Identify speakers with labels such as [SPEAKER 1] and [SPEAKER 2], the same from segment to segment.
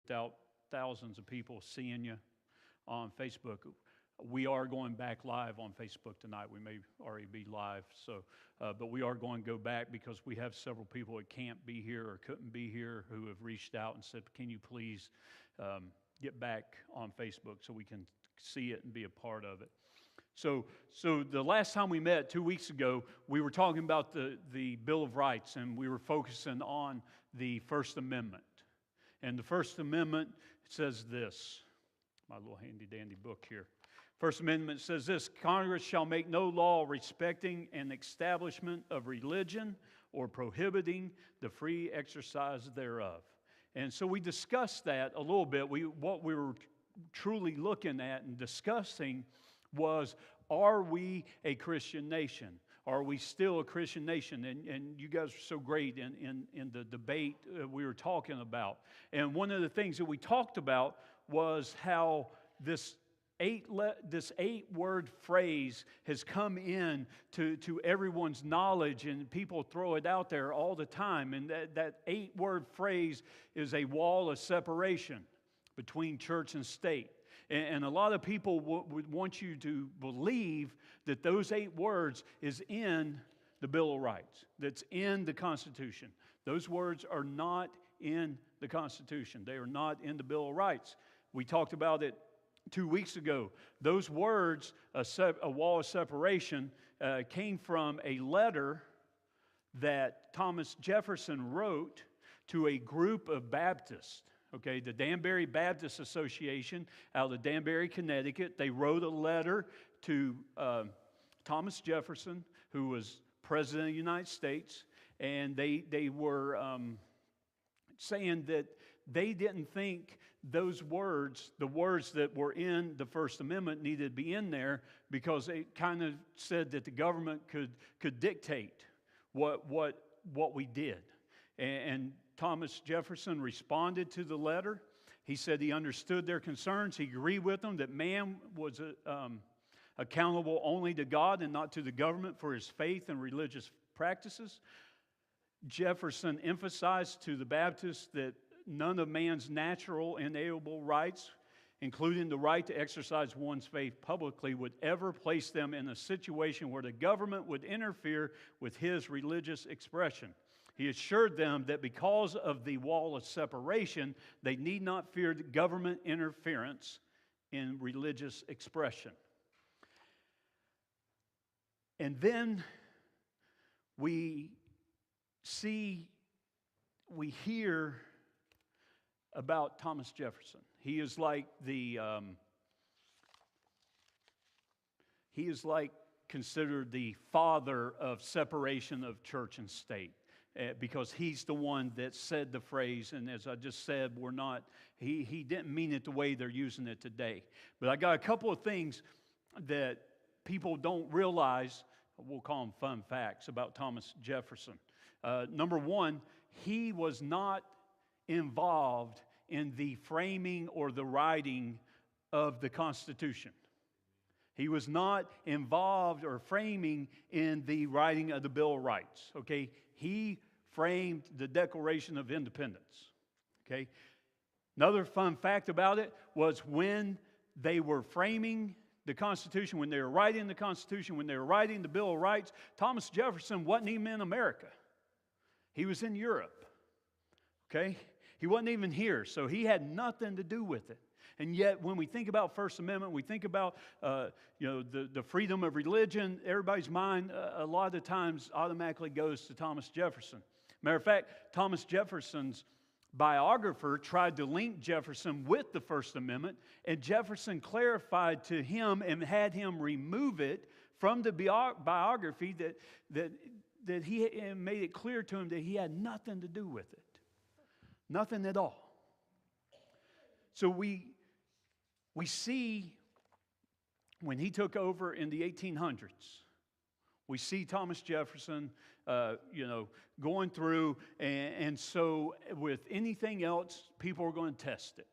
[SPEAKER 1] without thousands of people seeing you on Facebook. We are going back live on Facebook tonight. We may already be live, but we are going to go back because we have several people that can't be here or couldn't be here who have reached out and said, "Can you please get back on Facebook so we can see it and be a part of it?" So the last time we met 2 weeks ago, we were talking about the Bill of Rights, and we were focusing on the First Amendment. And the First Amendment says this, my little handy-dandy book here. First Amendment says this: Congress shall make no law respecting an establishment of religion or prohibiting the free exercise thereof. And so we discussed that a little bit. What we were truly looking at and discussing was, are we a Christian nation? Are we still a Christian nation? And you guys are so great in the debate we were talking about. And one of the things that we talked about was how this eight-word phrase has come in to everyone's knowledge, and people throw it out there all the time. And that eight-word phrase is a wall of separation between church and state. And a lot of people would want you to believe that those 8 words is in the Bill of Rights, that's in the Constitution. Those words are not in the Constitution. They are not in the Bill of Rights. We talked about it 2 weeks ago. Those words, a wall of separation, came from a letter that Thomas Jefferson wrote to a group of Baptists. Okay, the Danbury Baptist Association out of Danbury, Connecticut, they wrote a letter to Thomas Jefferson, who was President of the United States, and they were saying that they didn't think those words, the words that were in the First Amendment, needed to be in there because it kind of said that the government could dictate what we did. And Thomas Jefferson responded to the letter. He said he understood their concerns. He agreed with them that man was accountable only to God and not to the government for his faith and religious practices. Jefferson emphasized to the Baptists that none of man's natural inalienable rights, including the right to exercise one's faith publicly, would ever place them in a situation where the government would interfere with his religious expression. He assured them that because of the wall of separation, they need not fear government interference in religious expression. And then we hear about Thomas Jefferson. He is considered the father of separation of church and state. Because he's the one that said the phrase, and as I just said, he didn't mean it the way they're using it today. But I got a couple of things that people don't realize, we'll call them fun facts, about Thomas Jefferson. Number one, he was not involved in the framing or the writing of the Constitution. He was not involved or framing in the writing of the Bill of Rights, okay? He framed the Declaration of Independence, okay? Another fun fact about it was when they were framing the Constitution, when they were writing the Constitution, when they were writing the Bill of Rights, Thomas Jefferson wasn't even in America. He was in Europe, okay? He wasn't even here, so he had nothing to do with it. And yet, when we think about First Amendment, we think about the freedom of religion, everybody's mind a lot of the times automatically goes to Thomas Jefferson. Matter of fact, Thomas Jefferson's biographer tried to link Jefferson with the First Amendment, and Jefferson clarified to him and had him remove it from the biography that he made it clear to him that he had nothing to do with it. Nothing at all. So we see when he took over in the 1800s, we see Thomas Jefferson, going through, and so with anything else, people are going to test it,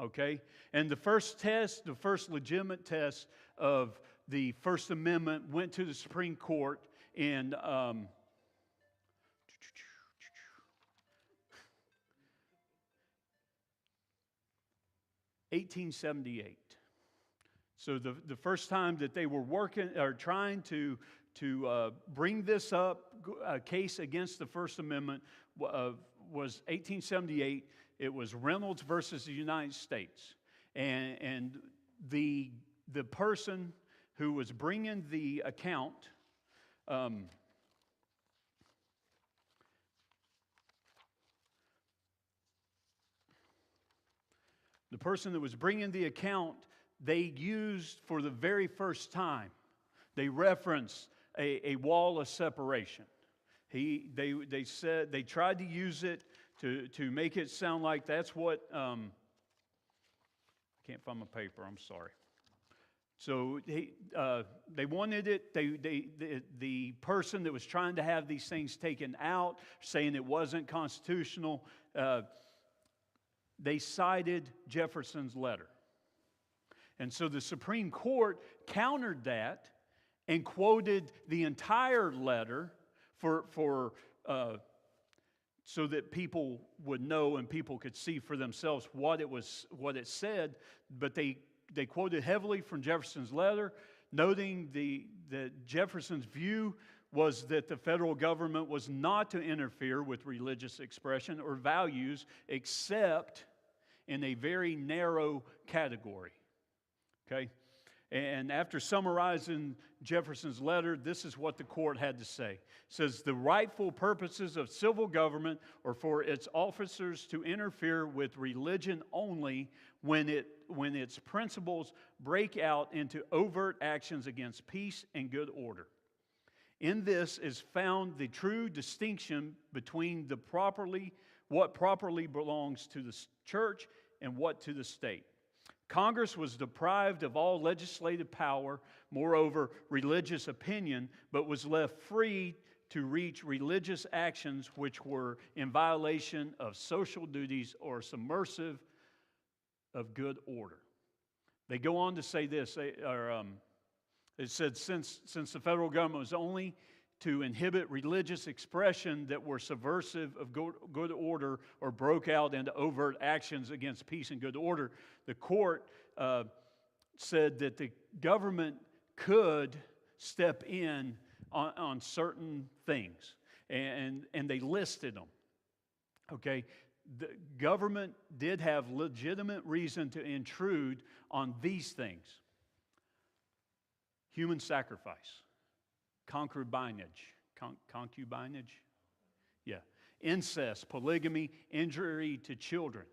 [SPEAKER 1] okay? And the first legitimate test of the First Amendment went to the Supreme Court in 1878. So the first time that they were working or trying to bring this up, a case against the First Amendment, was 1878. It was Reynolds versus the United States, and the person who was bringing the account. The person that was bringing the account, they used for the very first time, they referenced a wall of separation. They said they tried to use it to make it sound like that's what. I can't find my paper. I'm sorry. So they wanted it. The person that was trying to have these things taken out, saying it wasn't constitutional. They cited Jefferson's letter. And so the Supreme Court countered that and quoted the entire letter so that people would know and people could see for themselves what it said. But they quoted heavily from Jefferson's letter, noting that Jefferson's view was that the federal government was not to interfere with religious expression or values except in a very narrow category. Okay? And after summarizing Jefferson's letter, this is what the court had to say. It says, the rightful purposes of civil government are for its officers to interfere with religion only when its principles break out into overt actions against peace and good order. In this is found the true distinction between what properly belongs to the church and what to the state. Congress was deprived of all legislative power, moreover, religious opinion, but was left free to reach religious actions which were in violation of social duties or subversive of good order. They go on to say this, it said, since the federal government was only to inhibit religious expression that were subversive of good order or broke out into overt actions against peace and good order, the court said that the government could step in on certain things, and they listed them. Okay, the government did have legitimate reason to intrude on these things: human sacrifice, concubinage, incest, polygamy, injury to children.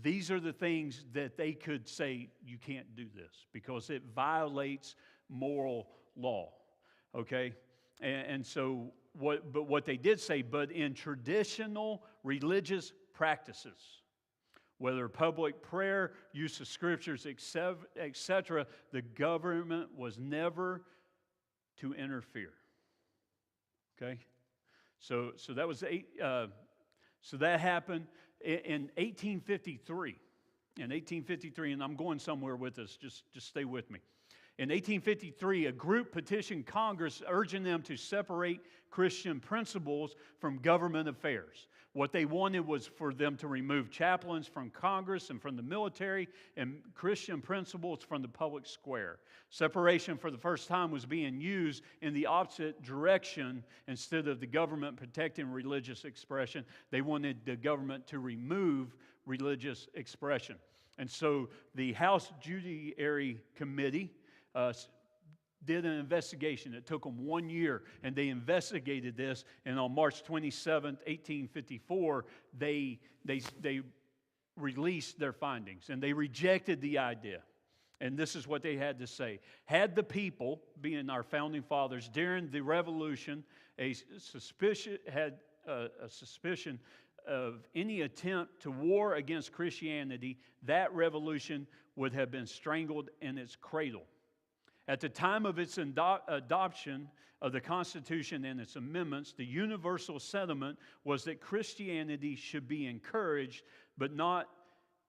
[SPEAKER 1] These are the things that they could say, you can't do this because it violates moral law. Okay? And so, what they did say, but in traditional religious practices, whether public prayer, use of scriptures, etc., the government was never to interfere. Okay? So that was so that happened in 1853. In 1853, and I'm going somewhere with this, just stay with me. In 1853, a group petitioned Congress urging them to separate Christian principles from government affairs. What they wanted was for them to remove chaplains from Congress and from the military and Christian principles from the public square. Separation for the first time was being used in the opposite direction. Instead of the government protecting religious expression, they wanted the government to remove religious expression. And so the House Judiciary Committee did an investigation. It took them 1 year, and they investigated this. And on March 27th, 1854, they released their findings, and they rejected the idea. And this is what they had to say: had the people, being our founding fathers, during the Revolution, a suspicion of any attempt to war against Christianity, that revolution would have been strangled in its cradle. At the time of its adoption of the Constitution and its amendments, the universal sentiment was that Christianity should be encouraged, but not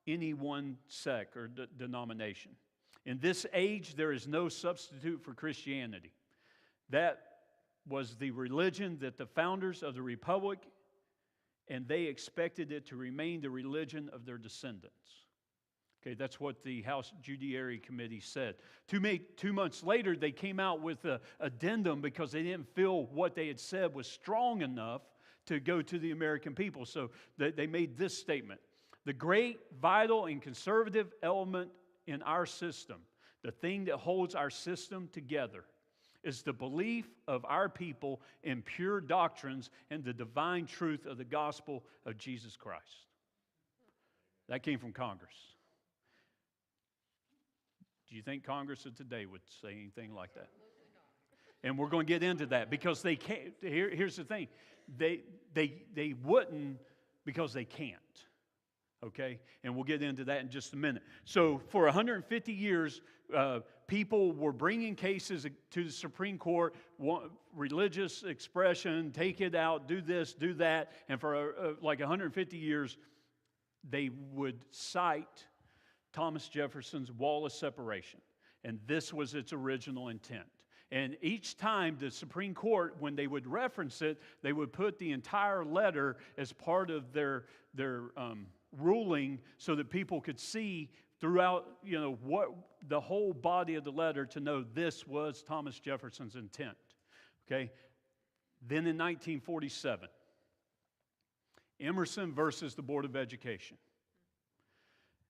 [SPEAKER 1] any one sect or denomination. In this age, there is no substitute for Christianity. That was the religion that the founders of the Republic, and they expected it to remain the religion of their descendants. Okay, that's what the House Judiciary Committee said. 2 months later, they came out with an addendum because they didn't feel what they had said was strong enough to go to the American people. So they made this statement: the great, vital, and conservative element in our system, the thing that holds our system together, is the belief of our people in pure doctrines and the divine truth of the gospel of Jesus Christ. That came from Congress. Do you think Congress of today would say anything like that? And we're going to get into that because they can't. Here's the thing. They wouldn't because they can't. Okay? And we'll get into that in just a minute. So for 150 years, people were bringing cases to the Supreme Court, religious expression, take it out, do this, do that. And for like 150 years, they would cite Thomas Jefferson's wall of separation. And this was its original intent. And each time the Supreme Court, when they would reference it, they would put the entire letter as part of their ruling so that people could see throughout, what the whole body of the letter to know this was Thomas Jefferson's intent. Okay? Then in 1947, Emerson versus the Board of Education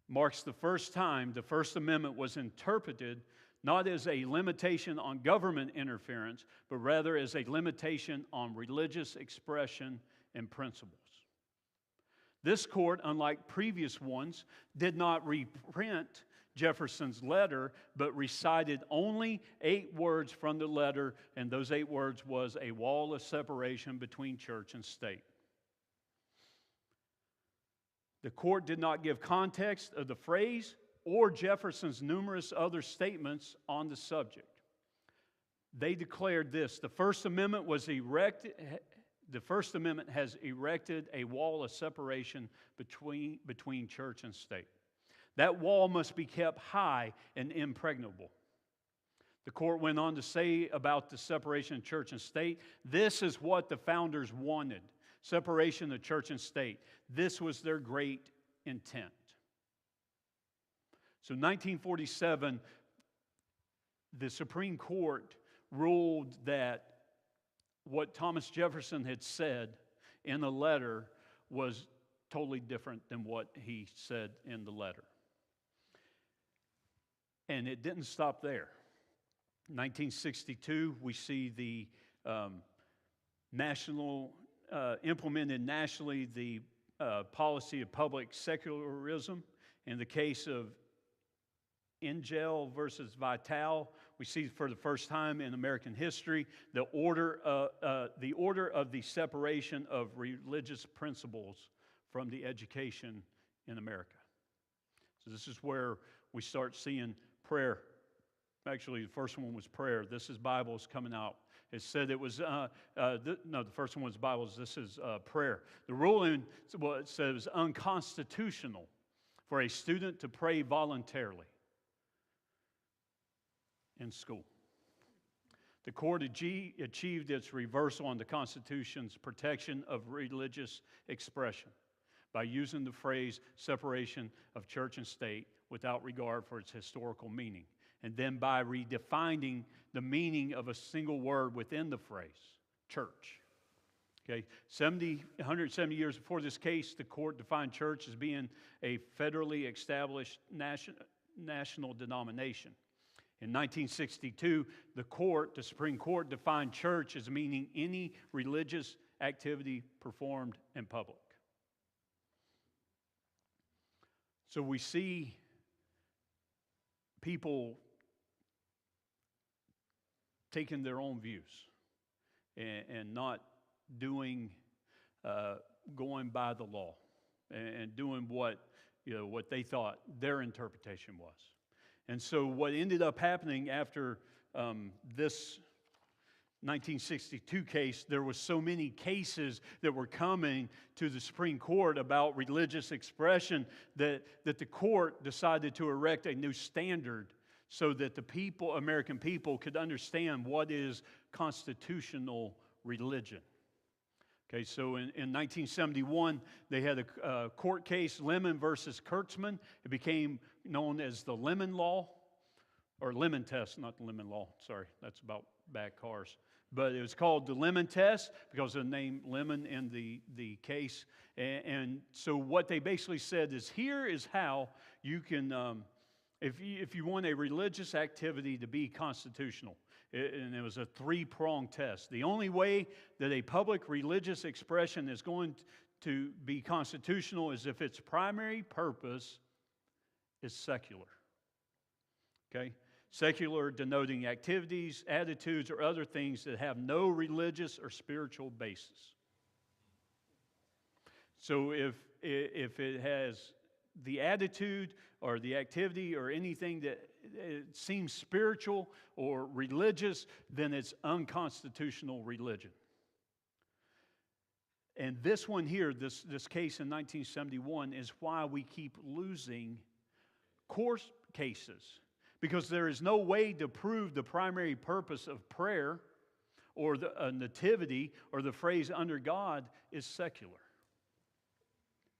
[SPEAKER 1] marks the first time the First Amendment was interpreted not as a limitation on government interference, but rather as a limitation on religious expression and principles. This court, unlike previous ones, did not reprint Jefferson's letter, but recited only 8 words from the letter, and those 8 words was a wall of separation between church and state. The court did not give context of the phrase or Jefferson's numerous other statements on the subject. They declared this: the First Amendment has erected a wall of separation between church and state. That wall must be kept high and impregnable. The court went on to say about the separation of church and state, this is what the founders wanted: separation of church and state. This was their great intent. So 1947, the Supreme Court ruled that what Thomas Jefferson had said in the letter was totally different than what he said in the letter. And it didn't stop there. In 1962, we see the implemented nationally the policy of public secularism. In the case of Engel versus Vitale, we see for the first time in American history the order of the separation of religious principles from the education in America. So this is where we start seeing prayer. Actually, the first one was prayer. This is Bibles coming out. It said it was, the first one was Bibles. This is prayer. The ruling, well, it says unconstitutional for a student to pray voluntarily in school. The court achieved its reversal on the Constitution's protection of religious expression by using the phrase separation of church and state without regard for its historical meaning, and then by redefining the meaning of a single word within the phrase, church. Okay, 170 years before this case, the court defined church as being a federally established national denomination. In 1962, the Supreme Court defined church as meaning any religious activity performed in public. So we see people taking their own views and not doing, going by the law and doing what they thought their interpretation was. And so what ended up happening after this 1962 case, there was so many cases that were coming to the Supreme Court about religious expression that the court decided to erect a new standard so that the people, American people, could understand what is constitutional religion. Okay, so in 1971, they had a court case, Lemon versus Kurtzman. It became known as the Lemon Law, or Lemon Test, not the Lemon Law. Sorry, that's about bad cars. But it was called the Lemon Test because of the name Lemon in the case. And so what they basically said is, here is how you can, if you want a religious activity to be constitutional, and it was a three-pronged test. The only way that a public religious expression is going to be constitutional is if its primary purpose is secular. Okay? Secular denoting activities, attitudes, or other things that have no religious or spiritual basis. So if it has the attitude or the activity or anything that it seems spiritual or religious, then it's unconstitutional religion. And this one here, this case in 1971, is why we keep losing court cases. Because there is no way to prove the primary purpose of prayer or a nativity or the phrase under God is secular.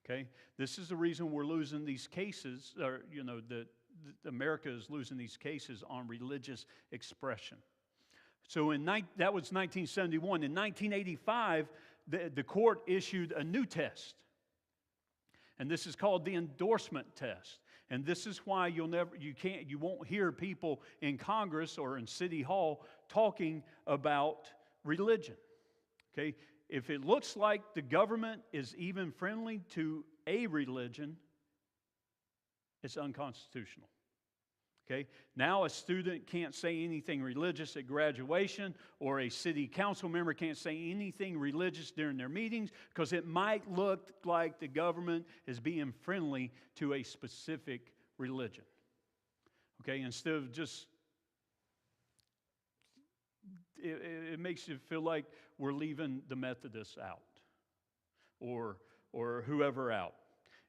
[SPEAKER 1] Okay? This is the reason we're losing these cases, or, that America is losing these cases on religious expression. So that was 1971. In 1985, the court issued a new test. And this is called the endorsement test. And this is why you won't hear people in Congress or in City Hall talking about religion. Okay? If it looks like the government is even friendly to a religion, it's unconstitutional. Okay? Now a student can't say anything religious at graduation, or a city council member can't say anything religious during their meetings because it might look like the government is being friendly to a specific religion. Okay? Instead of just, it makes you feel like we're leaving the Methodists out or whoever out.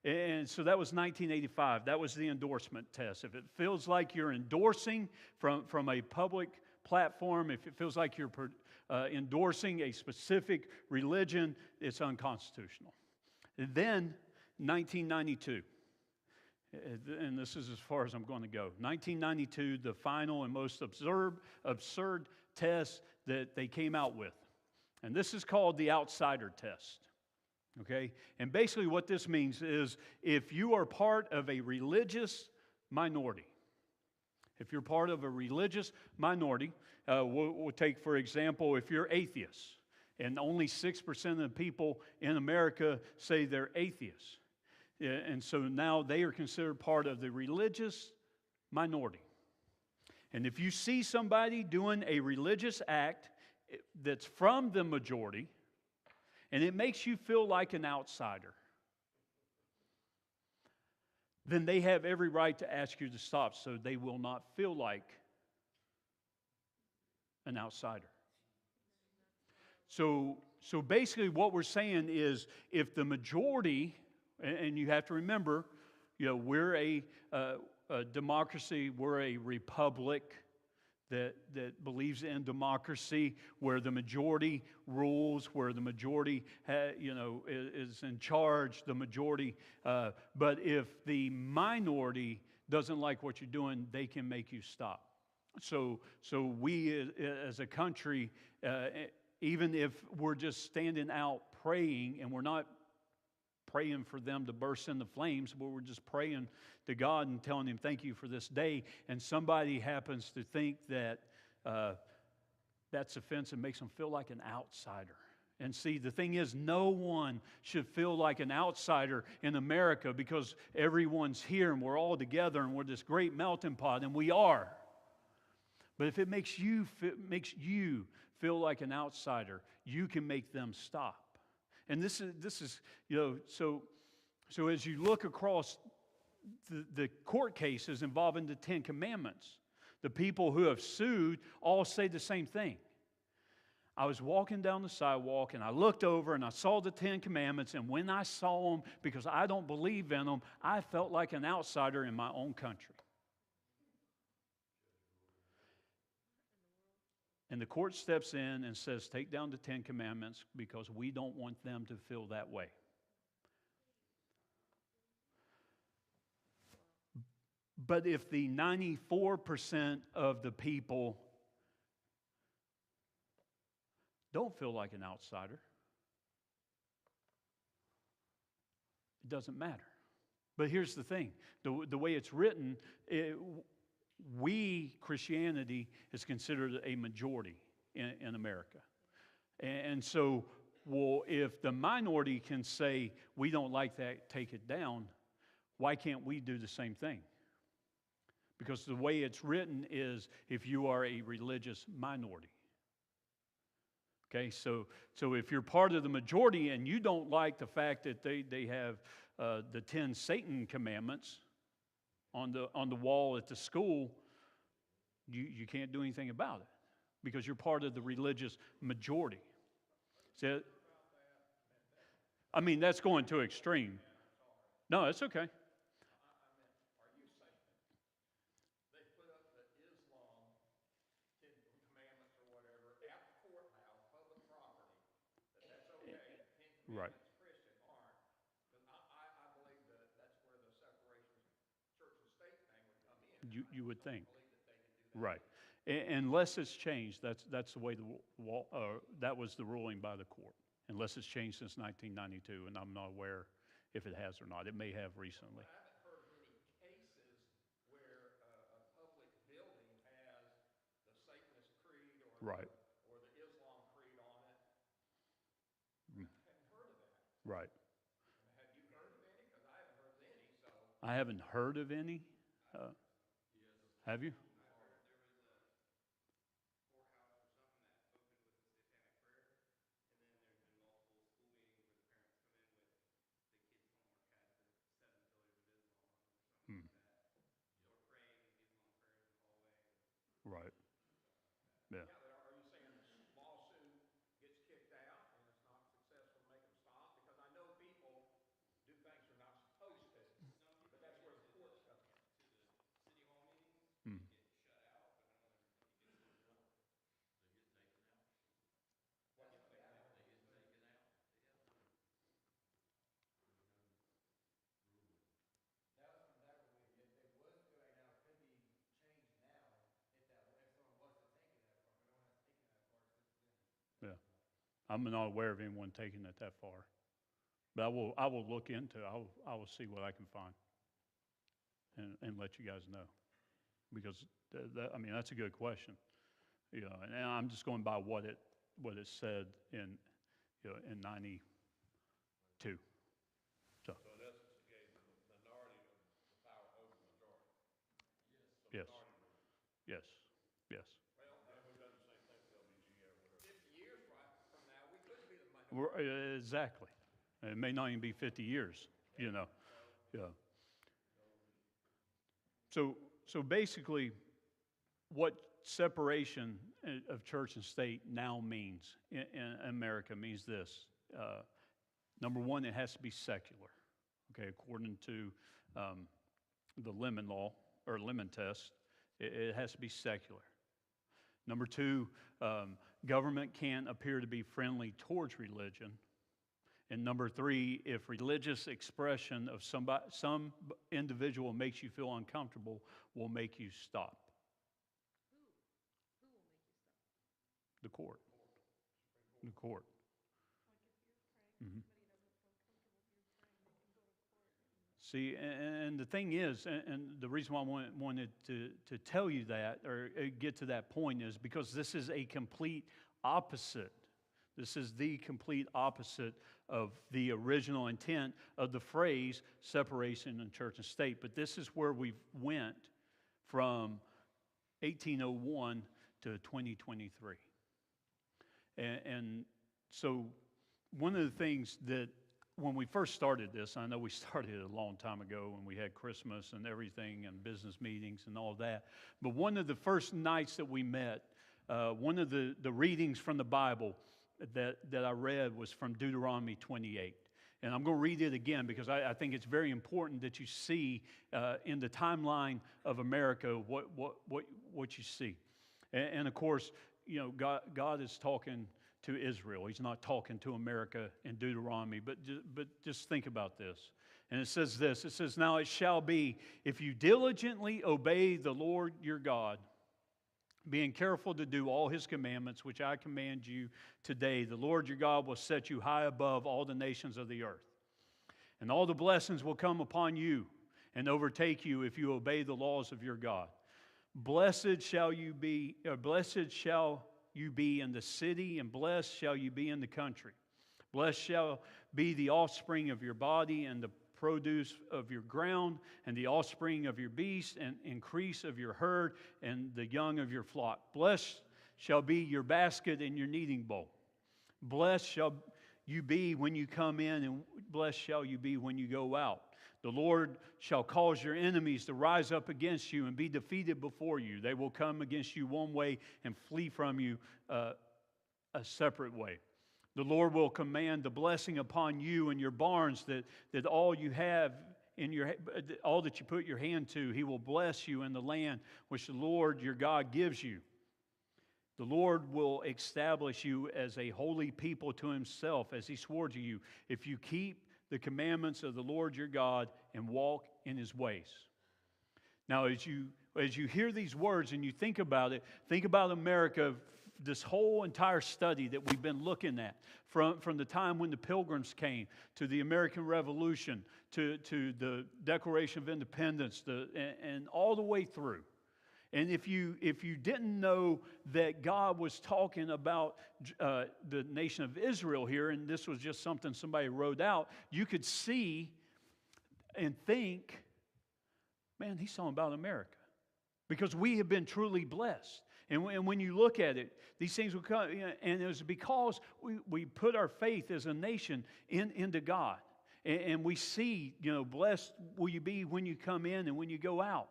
[SPEAKER 1] And so that was 1985. That was the endorsement test. If it feels like you're endorsing from a public platform, if it feels like you're endorsing a specific religion, it's unconstitutional. And then 1992, and this is as far as I'm going to go. 1992, the final and most absurd test that they came out with. And this is called the outsider test. Okay? And basically what this means is if you are part of a religious minority, we'll take, for example, if you're atheists, and only 6% of the people in America say they're atheists. And so now they are considered part of the religious minority. And if you see somebody doing a religious act that's from the majority, and it makes you feel like an outsider, then they have every right to ask you to stop so they will not feel like an outsider. So basically what we're saying is if the majority, and you have to remember, we're a democracy, we're a republic that believes in democracy, where the majority rules, where the majority is in charge, the majority. But if the minority doesn't like what you're doing, they can make you stop. So we as a country, even if we're just standing out praying, and we're not praying for them to burst into flames, but we're just praying to God and telling Him thank you for this day, and somebody happens to think that that's offensive, makes them feel like an outsider. And see, the thing is, no one should feel like an outsider in America because everyone's here and we're all together and we're this great melting pot, and we are. But if it makes you feel like an outsider, you can make them stop. And this is so as you look across the court cases involving the Ten Commandments, the people who have sued all say the same thing. I was walking down the sidewalk and I looked over and I saw the Ten Commandments, and when I saw them, because I don't believe in them, I felt like an outsider in my own country. And the court steps in and says, take down the 10 Commandments because we don't want them to feel that way. But if the 94% of the people don't feel like an outsider, it doesn't matter. But here's the thing. The way it's written, Christianity, is considered a majority in America. And so, well, if the minority can say, we don't like that, take it down, why can't we do the same thing? Because the way it's written is if you are a religious minority. Okay, so if you're part of the majority and you don't like the fact that they have the 10 Satan commandments on the wall at the school, you can't do anything about it because you're part of the religious majority. So, I mean, that's going to extreme. No, it's okay. Right.
[SPEAKER 2] Christian aren't, because I believe that that's where the separation of church and state thing would come in.
[SPEAKER 1] You would think.
[SPEAKER 2] I believe that they could do that.
[SPEAKER 1] Right. Unless it's changed, that's the way that was the ruling by the court. Unless it's changed since 1992, and I'm not aware if it has or not. It may have recently.
[SPEAKER 2] I haven't heard of any cases where a public building has the Satanist creed or
[SPEAKER 1] Right.
[SPEAKER 2] or the Islam creed on it.
[SPEAKER 1] Mm.
[SPEAKER 2] I haven't heard of that.
[SPEAKER 1] Right.
[SPEAKER 2] Have you heard of any? Because I haven't heard of any. So
[SPEAKER 1] I haven't heard of any. Have you? Right. Yeah.
[SPEAKER 2] are you saying the lawsuit gets kicked out and it's not successful to make them stop? Because I know people do things they're not supposed to, but that's where the courts come in.
[SPEAKER 1] Mm. Yeah. I'm not aware of anyone taking it that far. But I will look into it. I will see what I can find and let you guys know. Because, I mean, that's a good question. You know, and I'm just going by what it said in 92. So.
[SPEAKER 2] So in essence, it gave the minority the power over the majority.
[SPEAKER 1] Yes. Yes. Yes.
[SPEAKER 2] Well, we've done the same thing with LBGA or whatever. 50 years from now, we could be the minority.
[SPEAKER 1] Exactly. It may not even be 50 years, you know. Yeah. So basically, what separation of church and state now means in America means this. Number one, it has to be secular. Okay, according to the Lemon Law or Lemon Test, it has to be secular. Number two, government can't appear to be friendly towards religion. And number three, if religious expression of some individual makes you feel uncomfortable, will make you stop.
[SPEAKER 3] Who will make you stop?
[SPEAKER 1] The court. The court.
[SPEAKER 3] Like if you're praying,
[SPEAKER 1] Mhm.
[SPEAKER 3] somebody doesn't feel comfortable with you praying, they can go to court.
[SPEAKER 1] See, and the thing is, and the reason why I wanted to tell you that or get to that point is because this is a complete opposite. This is the complete opposite of the original intent of the phrase separation in church and state. But this is where we went from 1801 to 2023. And so one of the things that when we first started this, I know we started it a long time ago when we had Christmas and everything and business meetings and all that. But one of the first nights that we met, one of the readings from the Bible that I read was from Deuteronomy 28. And I'm going to read it again because I think it's very important that you see in the timeline of America what you see. And of course, God is talking to Israel. He's not talking to America in Deuteronomy, but just think about this. And it says this, it says, "Now it shall be, if you diligently obey the Lord your God, being careful to do all his commandments, which I command you today, the Lord your God will set you high above all the nations of the earth. And all the blessings will come upon you and overtake you if you obey the laws of your God. Blessed shall you be in the city, and blessed shall you be in the country. Blessed shall be the offspring of your body, and the produce of your ground, and the offspring of your beast, and increase of your herd, and the young of your flock. Blessed shall be your basket and your kneading bowl. Blessed shall you be when you come in, and blessed shall you be when you go out. The Lord shall cause your enemies to rise up against you and be defeated before you. They will come against you one way and flee from you a separate way. The Lord will command the blessing upon you and your barns, that all you have all that you put your hand to, he will bless you in the land which the Lord your God gives you. The Lord will establish you as a holy people to himself, as he swore to you, if you keep the commandments of the Lord your God and walk in his ways." Now, as you hear these words and you think about it, think about America, this whole entire study that we've been looking at, from the time when the Pilgrims came, to the American Revolution, to the Declaration of Independence, and all the way through. And if you didn't know that God was talking about the nation of Israel here, and this was just something somebody wrote out, you could see and think, man, he's talking about America. Because we have been truly blessed. And when you look at it, these things will come, and it was because we put our faith as a nation into God. And we see, blessed will you be when you come in and when you go out.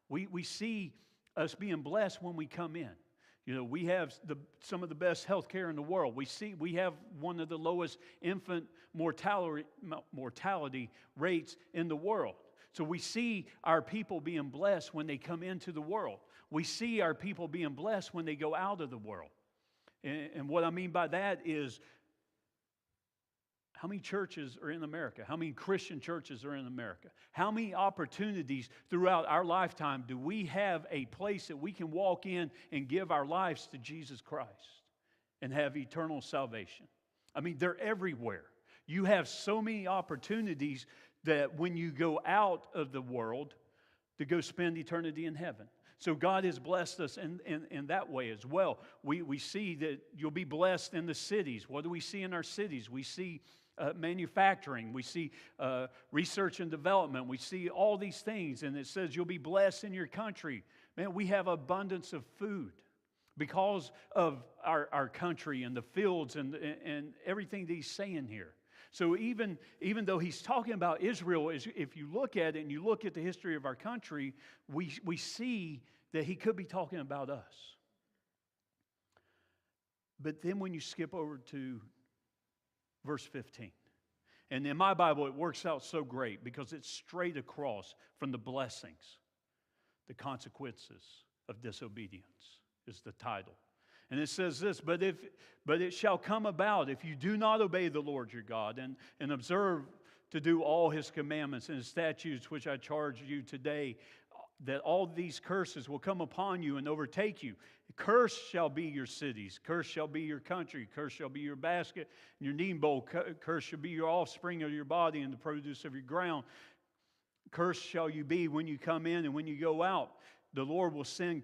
[SPEAKER 1] We see us being blessed when we come in. We have some of the best health care in the world. We have one of the lowest infant mortality rates in the world. So we see our people being blessed when they come into the world. We see our people being blessed when they go out of the world. And what I mean by that is, how many churches are in America? How many Christian churches are in America? How many opportunities throughout our lifetime do we have a place that we can walk in and give our lives to Jesus Christ and have eternal salvation? I mean, they're everywhere. You have so many opportunities that when you go out of the world, to go spend eternity in heaven. So God has blessed us in that way as well. We see that you'll be blessed in the cities. What do we see in our cities? We see manufacturing. We see research and development. We see all these things. And it says you'll be blessed in your country. Man, we have abundance of food because of our country and the fields and everything that he's saying here. So even though he's talking about Israel, if you look at it and you look at the history of our country, we see that he could be talking about us. But then when you skip over to verse 15, and in my Bible it works out so great because it's straight across from the blessings, the consequences of disobedience is the title. And it says this, but it shall come about if you do not obey the Lord your God and observe to do all his commandments and his statutes which I charge you today, that all these curses will come upon you and overtake you. Cursed shall be your cities, cursed shall be your country, cursed shall be your basket and your kneading bowl, cursed shall be your offspring of your body and the produce of your ground. Cursed shall you be when you come in and when you go out. The Lord will send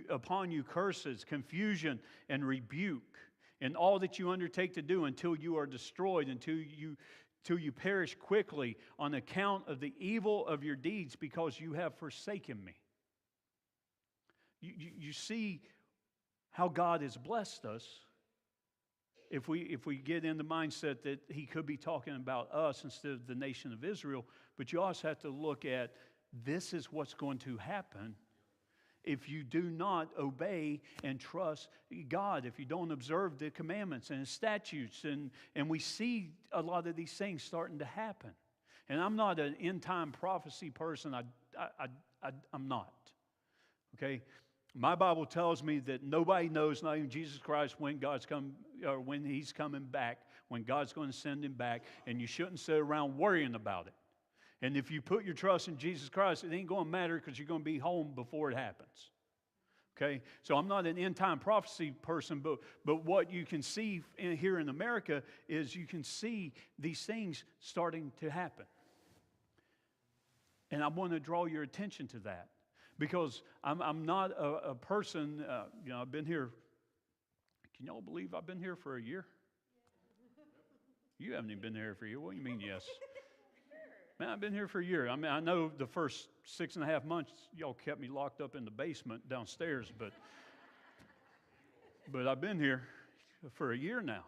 [SPEAKER 1] upon you curses, confusion, and rebuke in all that you undertake to do until you are destroyed, until you perish quickly on account of the evil of your deeds, because you have forsaken me. You see how God has blessed us if we get in the mindset that he could be talking about us instead of the nation of Israel. But you also have to look at, this is what's going to happen if you do not obey and trust God, if you don't observe the commandments and statutes. And we see a lot of these things starting to happen. And I'm not an end-time prophecy person. I'm not. Okay? My Bible tells me that nobody knows, not even Jesus Christ, when God's come or when He's coming back, when God's going to send Him back, and you shouldn't sit around worrying about it. And if you put your trust in Jesus Christ, it ain't going to matter because you're going to be home before it happens. Okay? So I'm not an end-time prophecy person, but what you can see here in America is you can see these things starting to happen. And I want to draw your attention to that. Because I'm not a person, I've been here, can y'all believe I've been here for a year? You haven't even been here for a year. What do you mean, yes? Man, I've been here for a year. I mean, I know the first 6.5 months, y'all kept me locked up in the basement downstairs, but I've been here for a year now.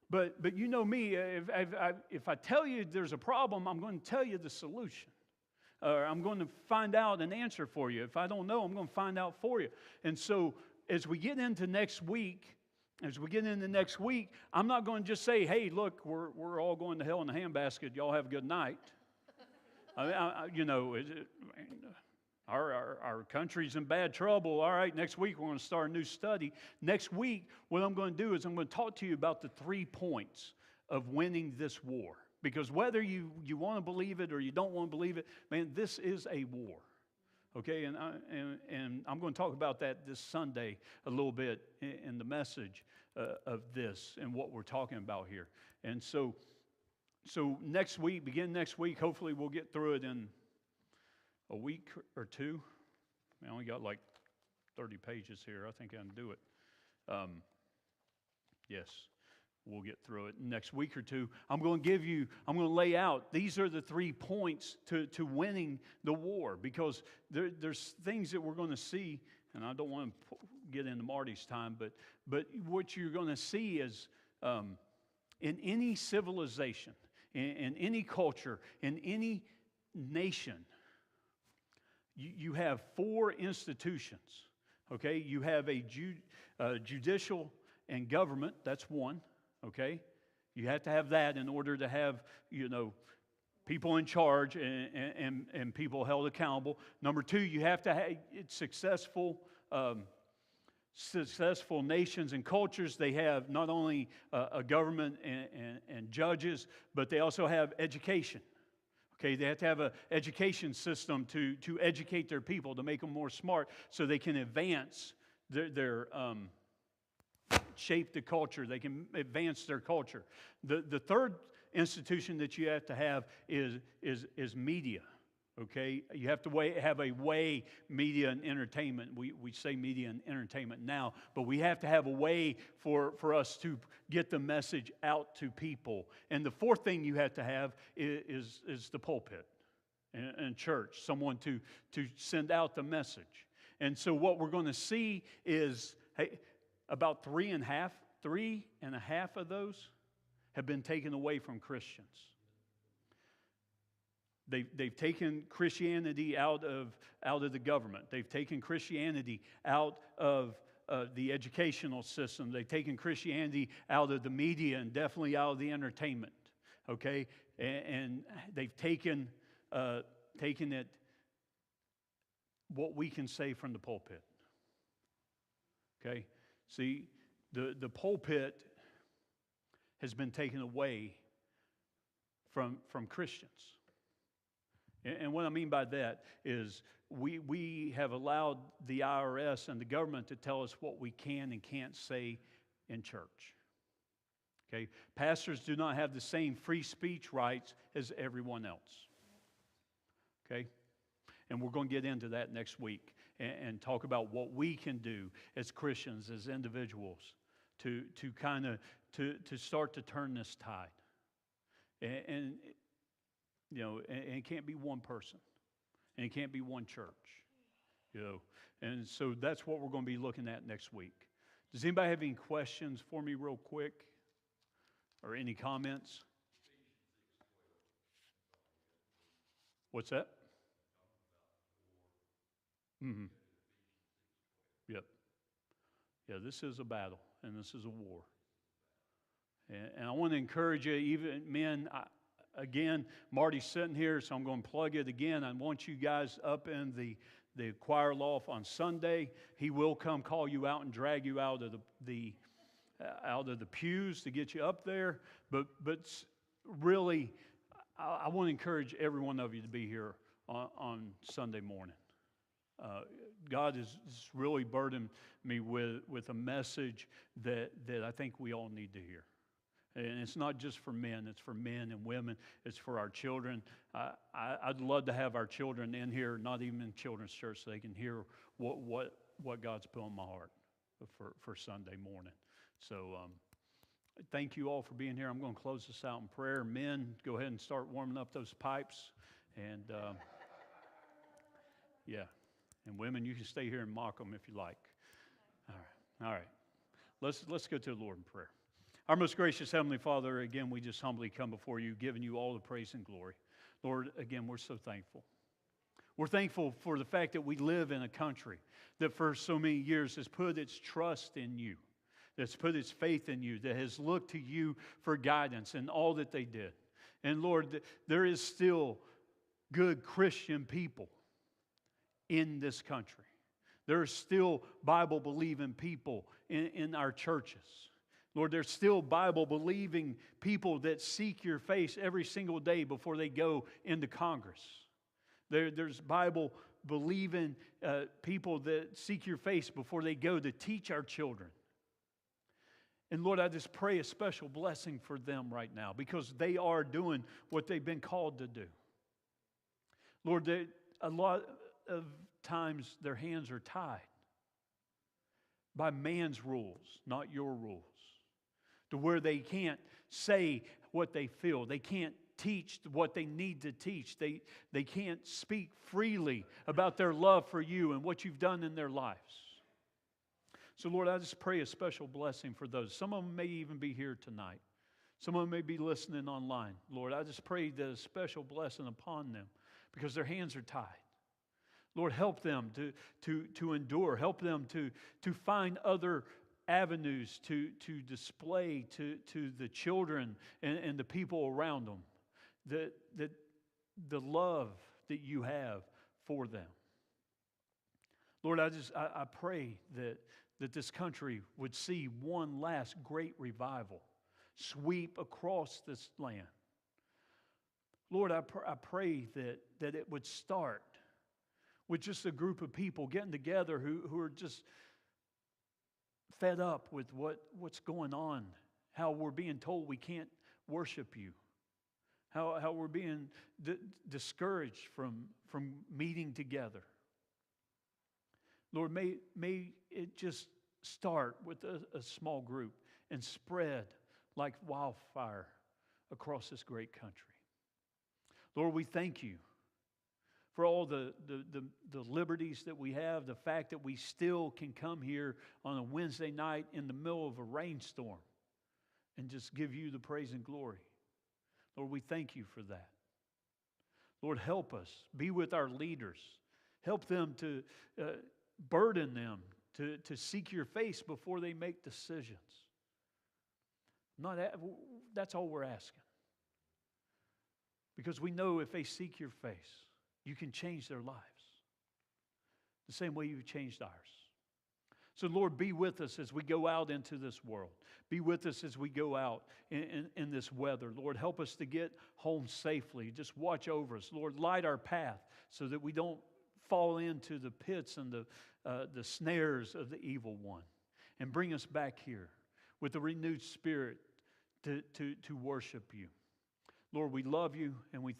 [SPEAKER 1] But you know me, if I tell you there's a problem, I'm going to tell you the solution. I'm going to find out an answer for you. If I don't know, I'm going to find out for you. And so as we get into next week, I'm not going to just say, hey, look, we're all going to hell in a handbasket. Y'all have a good night. Our country's in bad trouble. All right, next week we're going to start a new study. Next week, what I'm going to do is I'm going to talk to you about the 3 points of winning this war. Because whether you want to believe it or you don't want to believe it, man, this is a war. Okay, and I'm going to talk about that this Sunday a little bit in the message of this and what we're talking about here. And so next week, hopefully we'll get through it in a week or two. I only got like 30 pages here. I think I can do it. Yes. We'll get through it next week or two. I'm going to lay out, these are the 3 points to winning the war, because there's things that we're going to see, and I don't want to get into Marty's time, but what you're going to see is in any civilization, in any culture, in any nation, you have 4 institutions, okay? You have a judicial and government, that's one. Okay? You have to have that in order to have, people in charge and people held accountable. Number 2, you have to have successful nations and cultures. They have not only a government and judges, but they also have education. Okay, they have to have an education system to educate their people, to make them more smart so they can advance their shape the culture. They can advance their culture. The third institution that you have to have is media. Okay, you have to have a way media and entertainment. We say media and entertainment now, but we have to have a way for us to get the message out to people. And the fourth thing you have to have is the pulpit and church, someone to send out the message. And so what we're going to see is, about 3.5 of those have been taken away from Christians. They've taken Christianity out of the government. They've taken Christianity out of the educational system. They've taken Christianity out of the media and definitely out of the entertainment. Okay, and they've taken it, what we can say from the pulpit. Okay. See, the pulpit has been taken away from Christians. And what I mean by that is we have allowed the IRS and the government to tell us what we can and can't say in church. Okay? Pastors do not have the same free speech rights as everyone else. Okay? And we're going to get into that next week and talk about what we can do as Christians, as individuals, to start to turn this tide. And it can't be one person, and it can't be one church, And so that's what we're going to be looking at next week. Does anybody have any questions for me real quick? Or any comments? What's that? Mm-hmm. Yep. Yeah, this is a battle, and this is a war. And I want to encourage you, even men, again, Marty's sitting here, so I'm going to plug it again. I want you guys up in the the choir loft on Sunday. He will come call you out and drag you out of out of the pews to get you up there. But really, I want to encourage every one of you to be here on Sunday morning. God has really burdened me with a message that I think we all need to hear. And it's not just for men, it's for men and women, it's for our children. I'd love to have our children in here, not even in children's church, so they can hear what God's put on my heart for Sunday morning. So thank you all for being here. I'm going to close this out in prayer. Men, go ahead and start warming up those pipes. And yeah. And women, you can stay here and mock them if you like. All right. Let's go to the Lord in prayer. Our most gracious Heavenly Father, again, we just humbly come before you, giving you all the praise and glory. Lord, again, we're so thankful. We're thankful for the fact that we live in a country that for so many years has put its trust in you, that's put its faith in you, that has looked to you for guidance in all that they did. And Lord, there is still good Christian people in this country. There are still Bible-believing people in our churches. Lord, there's still Bible-believing people that seek your face every single day before they go into Congress. There's Bible-believing people that seek your face before they go to teach our children. And Lord, I just pray a special blessing for them right now because they are doing what they've been called to do. Lord, a lot of times their hands are tied by man's rules, not your rules, to where they can't say what they feel. They can't teach what they need to teach. They can't speak freely about their love for you and what you've done in their lives. So Lord, I just pray a special blessing for those. Some of them may even be here tonight. Some of them may be listening online. Lord, I just pray that a special blessing upon them because their hands are tied. Lord, help them to endure. Help them to find other avenues to display to the children and the people around them the love that you have for them. Lord, I pray that this country would see one last great revival sweep across this land. Lord, I pray that it would start with just a group of people getting together who are just fed up with what's going on, how we're being told we can't worship you, how we're being discouraged from meeting together. Lord, may it just start with a small group and spread like wildfire across this great country. Lord, we thank you for all the liberties that we have, the fact that we still can come here on a Wednesday night in the middle of a rainstorm and just give you the praise and glory. Lord, we thank you for that. Lord, help us. Be with our leaders. Help them to burden them to seek your face before they make decisions. That's all we're asking. Because we know if they seek your face, you can change their lives the same way you've changed ours. So, Lord, be with us as we go out into this world. Be with us as we go out in this weather. Lord, help us to get home safely. Just watch over us. Lord, light our path so that we don't fall into the pits and the snares of the evil one. And bring us back here with a renewed spirit to worship you. Lord, we love you and we thank you.